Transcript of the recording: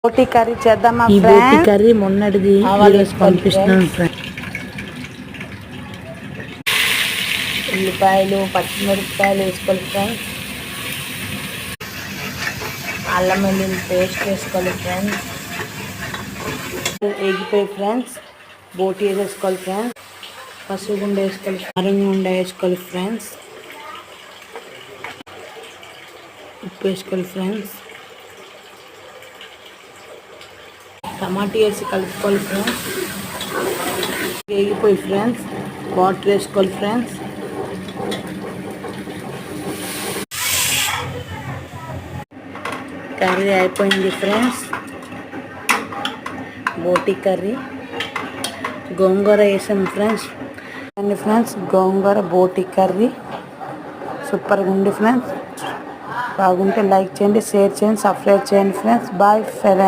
బోటి కర్రీ చేద్దామా ఈ బోటి ఫ్రెండ్స్? కర్రీ మొన్నటిది ఈరోజు పంపిస్తున్నాను ఫ్రెండ్స్. ఉల్లిపాయలు పచ్చిమిరపకాయలు వేసుకోవాలి ఫ్రెండ్స్. అల్లం వెల్లుల్లి పేస్ట్ వేసుకోవాలి ఫ్రెండ్స్. ఎగిపోయి ఫ్రెండ్స్ బోటి వేసేసుకోవాలి ఫ్రెండ్స్. పసుపు గుండ వేసుకోవాలి, కారం గుండ వేసుకోవాలి ఫ్రెండ్స్. ఉప్పు వేసుకోవాలి ఫ్రెండ్స్. టమాటా వేసి కలుపుకోవాలి ఫ్రెండ్స్. వేగిపోయి ఫ్రెండ్స్ వాటర్ వేసుకోవాలి ఫ్రెండ్స్. కర్రీ అయిపోయింది ఫ్రెండ్స్. బోటి కర్రీ గోంగూర వేసాం ఫ్రెండ్స్. ఫ్రెండ్స్ గోంగూర బోటి కర్రీ సూపర్గా ఉంది ఫ్రెండ్స్. బాగుంటే లైక్ చేయండి, షేర్ చేయండి, సబ్స్క్రైబ్ చేయండి ఫ్రెండ్స్. Bye friends.